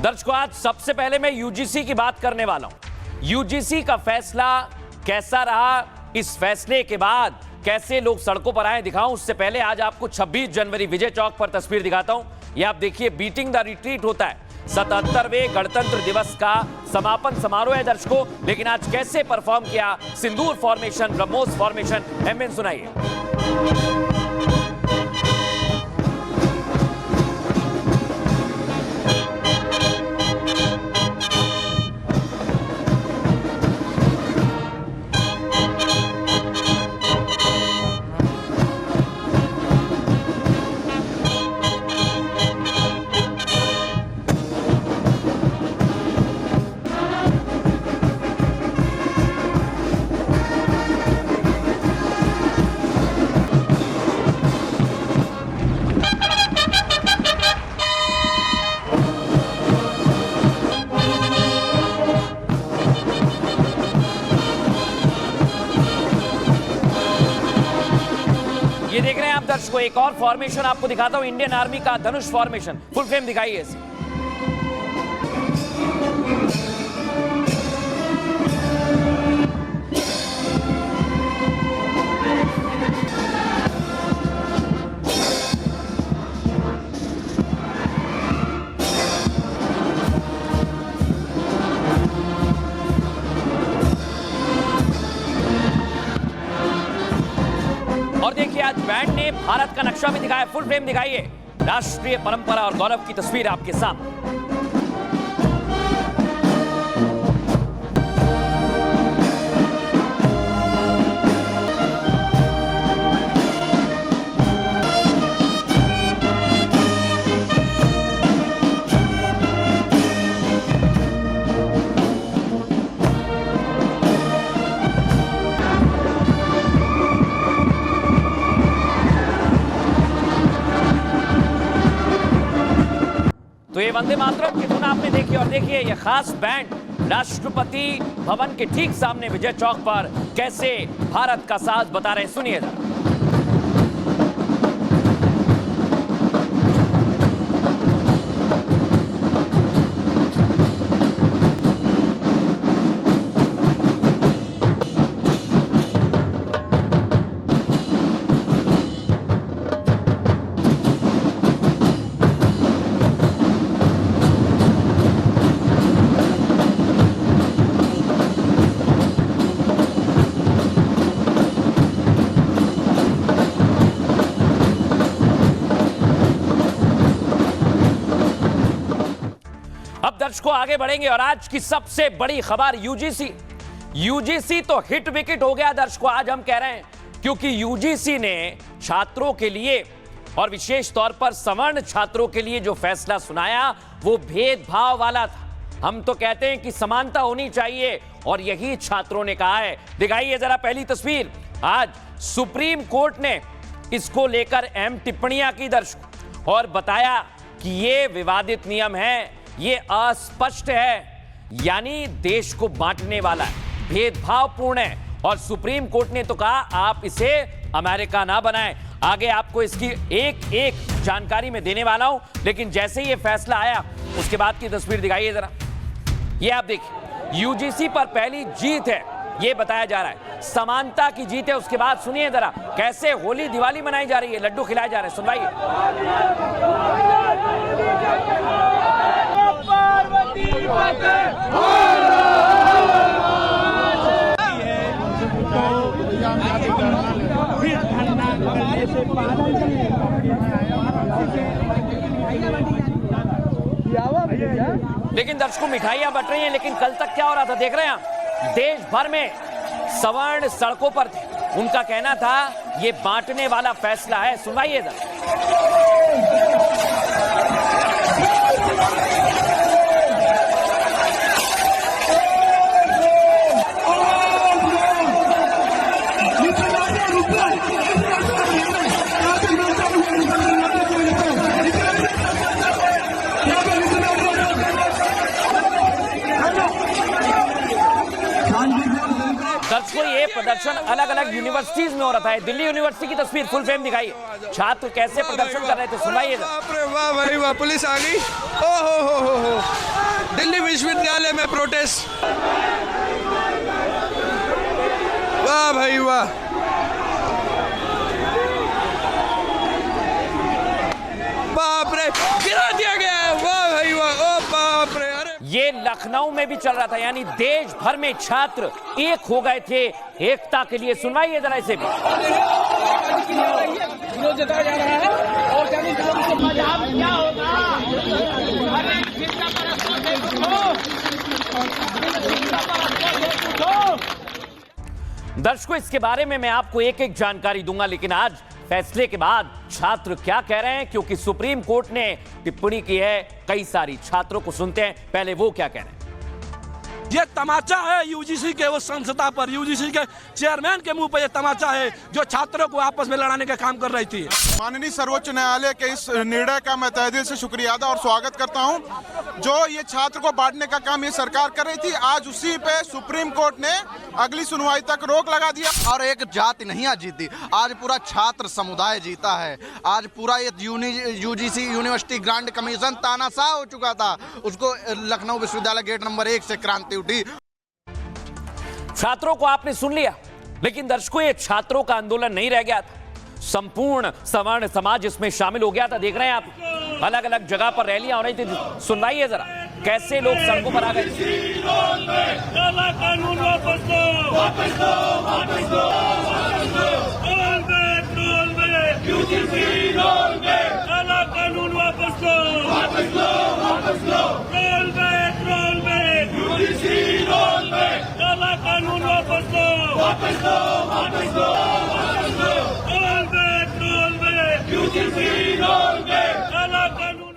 दर्शकों, आज सबसे पहले मैं यूजीसी की बात करने वाला हूं। यूजीसी का फैसला कैसा रहा, इस फैसले के बाद कैसे लोग सड़कों पर आए, दिखाऊं। उससे पहले आज आपको 26 जनवरी विजय चौक पर तस्वीर दिखाता हूं। यह आप देखिए, बीटिंग द रिट्रीट होता है। 77वें गणतंत्र दिवस का समापन समारोह है दर्शकों। लेकिन आज कैसे परफॉर्म किया सिंदूर फॉर्मेशन, ब्रह्मोस फॉर्मेशन, एमएन सुनाइए। ये देख रहे हैं आप दर्शकों, एक और फॉर्मेशन आपको दिखाता हूं, इंडियन आर्मी का धनुष फॉर्मेशन। फुल फ्रेम दिखाइए इसे। और देखिए, आज बैंड ने भारत का नक्शा भी दिखाया। फुल फ्रेम दिखाइए। राष्ट्रीय परंपरा और गौरव की तस्वीर आपके सामने। तो ये वंदे मातरम की धुन आपने देखी। और देखिए, ये खास बैंड राष्ट्रपति भवन के ठीक सामने विजय चौक पर कैसे भारत का साज बता रहे हैं, सुनिए जरा। अब दर्शकों आगे बढ़ेंगे और आज की सबसे बड़ी खबर, यूजीसी तो हिट विकेट हो गया दर्शकों। आज हम कह रहे हैं क्योंकि यूजीसी ने छात्रों के लिए और विशेष तौर पर सवर्ण छात्रों के लिए जो फैसला सुनाया वो भेदभाव वाला था। हम तो कहते हैं कि समानता होनी चाहिए और यही छात्रों ने कहा है। दिखाइए जरा पहली तस्वीर। आज सुप्रीम कोर्ट ने इसको लेकर अहम टिप्पणियां की दर्शकों और बताया कि ये विवादित नियम है, ये अस्पष्ट है, यानी देश को बांटने वाला है, भेदभावपूर्ण है। और सुप्रीम कोर्ट ने तो कहा आप इसे अमेरिका ना बनाएं। आगे आपको इसकी एक एक जानकारी में देने वाला हूं। लेकिन जैसे ही ये फैसला आया उसके बाद की तस्वीर दिखाइए जरा। ये आप देखिए, यूजीसी पर पहली जीत है, ये बताया जा रहा है। समानता की जीत है। उसके बाद सुनिए जरा कैसे होली दिवाली मनाई जा रही है, लड्डू खिलाए जा रहे हैं, सुनवाइए। लेकिन दर्शकों, मिठाइयां बट रही हैं, लेकिन कल तक क्या हो रहा था देख रहे हैं आप? देश भर में सवर्ण सड़कों पर थे। उनका कहना था ये बांटने वाला फैसला है, सुनवाइए जरा। दर्शकों, ये प्रदर्शन अलग अलग यूनिवर्सिटीज में हो रहा था। दिल्ली यूनिवर्सिटी की तस्वीर फुल फ्रेम दिखाई। छात्र कैसे प्रदर्शन कर रहे थे, सुनाइए। वाह भाई वाह, पुलिस आ गई। ओ हो विश्वविद्यालय में प्रोटेस्ट। वाह भाई वाह, बाप रे, गिरा दिया गया है। वाह भाई वाह, ओ बाप रे। अरे ये लखनऊ में भी चल रहा था, यानी देश भर में छात्र एक हो गए थे एकता के लिए। सुनवाइए जरा इसे भी। विरोध जताया जा रहा है और क्या होगा। दर्शकों, इसके बारे में मैं आपको एक एक जानकारी दूंगा, लेकिन आज फैसले के बाद छात्र क्या कह रहे हैं, क्योंकि सुप्रीम कोर्ट ने टिप्पणी की है कई सारी। छात्रों को सुनते हैं, पहले वो क्या कह रहे हैं। ये तमाचा है यूजीसी के उस संस्था पर, यूजीसी के चेयरमैन के मुंह पर ये तमाचा है जो छात्रों को आपस में लड़ाने का काम कर रही थी। माननीय सर्वोच्च न्यायालय के इस निर्णय का मैं तहे दिल से शुक्रिया अदा और स्वागत करता हूं। जो ये छात्र को बांटने का काम ये सरकार कर रही थी, आज उसी पे सुप्रीम कोर्ट ने अगली सुनवाई तक रोक लगा दिया। और एक जाति नहीं आज जीती, आज पूरा छात्र समुदाय जीता है। आज पूरा ये यूजीसी यूनिवर्सिटी ग्रांट कमीशन तानाशाह हो चुका था, उसको लखनऊ विश्वविद्यालय गेट नंबर 1 से क्रांति उठी। छात्रों को आपने सुन लिया, लेकिन दर्शकों, ये छात्रों का आंदोलन नहीं रह गया था। संपूर्ण सवर्ण समाज इसमें शामिल हो गया था। देख रहे हैं आप, अलग अलग जगह पर रैलियां हो रही थी। सुनवाइए जरा कैसे लोग सड़कों पर आ गए। काला कानून वापस लो, वापस लो, वापस लो, वापस लो। Roll back, UGC roll back. काला कानून वापस लो, वापस लो, वापस लो। Roll back, UGC roll back. काला कानून वापस लो, वापस लो, वापस लो, वापस लो। Roll back, UGC roll back. काला कानून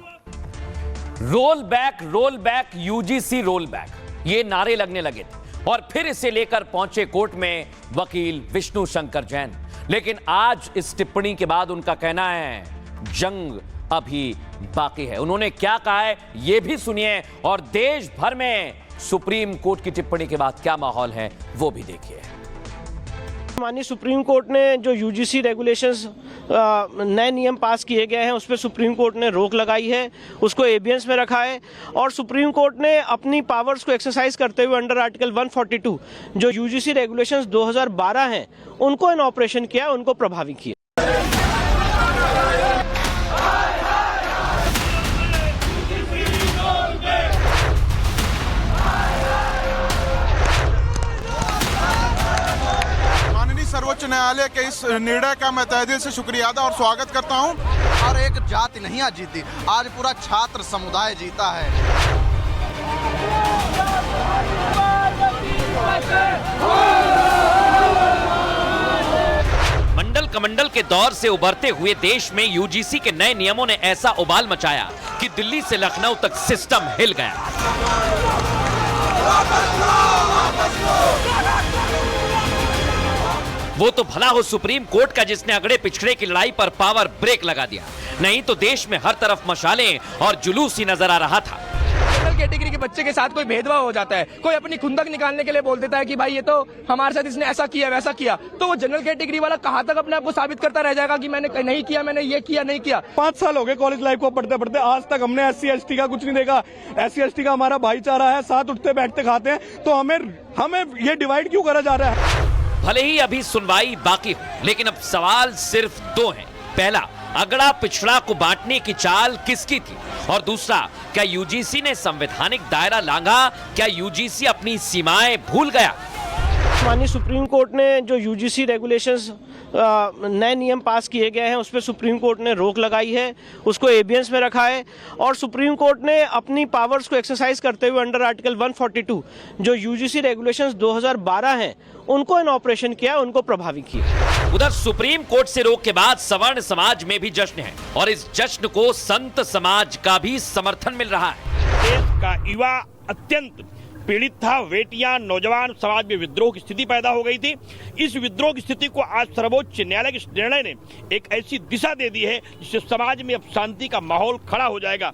roll back UGC roll back, ये नारे लगने लगे थे और फिर इसे लेकर पहुंचे कोर्ट में वकील विष्णु शंकर जैन। लेकिन आज इस टिप्पणी के बाद उनका कहना है जंग अभी बाकी है। उन्होंने क्या कहा है ये भी सुनिए, और देश भर में सुप्रीम कोर्ट की टिप्पणी के बाद क्या माहौल है वो भी देखिए। माननीय सुप्रीम कोर्ट ने जो यूजीसी रेगुलेशंस नए नियम पास किए गए हैं उस पर सुप्रीम कोर्ट ने रोक लगाई है, उसको एबियंस में रखा है। और सुप्रीम कोर्ट ने अपनी पावर्स को एक्सरसाइज करते हुए अंडर आर्टिकल 142 जो यूजीसी रेगुलेशंस 2012 हैं उनको इन ऑपरेशन किया, उनको प्रभावी किया। सर्वोच्च न्यायालय के इस निर्णय का मैं तहे दिल से शुक्रिया अदा और स्वागत करता हूं। और एक जाति नहीं आज जीती, आज पूरा छात्र समुदाय जीता है। मंडल कमंडल के दौर से उभरते हुए देश में यूजीसी के नए नियमों ने ऐसा उबाल मचाया कि दिल्ली से लखनऊ तक सिस्टम हिल गया। वो तो भला हो सुप्रीम कोर्ट का, जिसने अगड़े पिछड़े की लड़ाई पर पावर ब्रेक लगा दिया, नहीं तो देश में हर तरफ मशालें और जुलूस ही नजर आ रहा था। जनरल कैटेगरी के बच्चे के साथ कोई भेदभाव हो जाता है, कोई अपनी खुंदक निकालने के लिए बोल देता है कि भाई ये तो हमारे साथ इसने ऐसा किया वैसा किया, तो वो जनरल कैटेगरी वाला कहाँ तक अपने आप को साबित करता रह जाएगा कि मैंने नहीं किया, मैंने ये किया नहीं किया। 5 साल हो गए कॉलेज लाइफ को पढ़ते पढ़ते, आज तक हमने SC/ST का कुछ नहीं देखा। SC/ST का हमारा भाईचारा है, साथ उठते बैठते खाते हैं, तो हमें ये डिवाइड क्यों करा जा रहा है। भले ही अभी सुनवाई बाकी हो, लेकिन अब सवाल सिर्फ 2 हैं। पहला, अगड़ा पिछड़ा को बांटने की चाल किसकी थी, और दूसरा, क्या यूजीसी ने संवैधानिक दायरा लांघा, क्या यूजीसी अपनी सीमाएं भूल गया। माननीय सुप्रीम कोर्ट ने जो यूजीसी रेगुलेशंस नए नियम पास किए गए हैं उस पर सुप्रीम कोर्ट ने रोक लगाई है, उसको एबियंस में रखा है। और सुप्रीम कोर्ट ने अपनी पावर्स को एक्सरसाइज करते हुए अंडर आर्टिकल 142 जो यूजीसी रेगुलेशंस 2012 हैं उनको इन ऑपरेशन किया, उनको प्रभावी किया। उधर सुप्रीम कोर्ट से रोक के बाद सवर्ण समाज में भी जश्न है, और इस जश्न को संत समाज का भी समर्थन मिल रहा है। देश का युवा अत्यंत पीड़ित था, बेटियां, नौजवान, समाज में विद्रोह की स्थिति पैदा हो गई थी। इस विद्रोह की स्थिति को आज सर्वोच्च न्यायालय के निर्णय ने एक ऐसी दिशा दे दी है जिससे समाज में अब शांति का माहौल खड़ा हो जाएगा।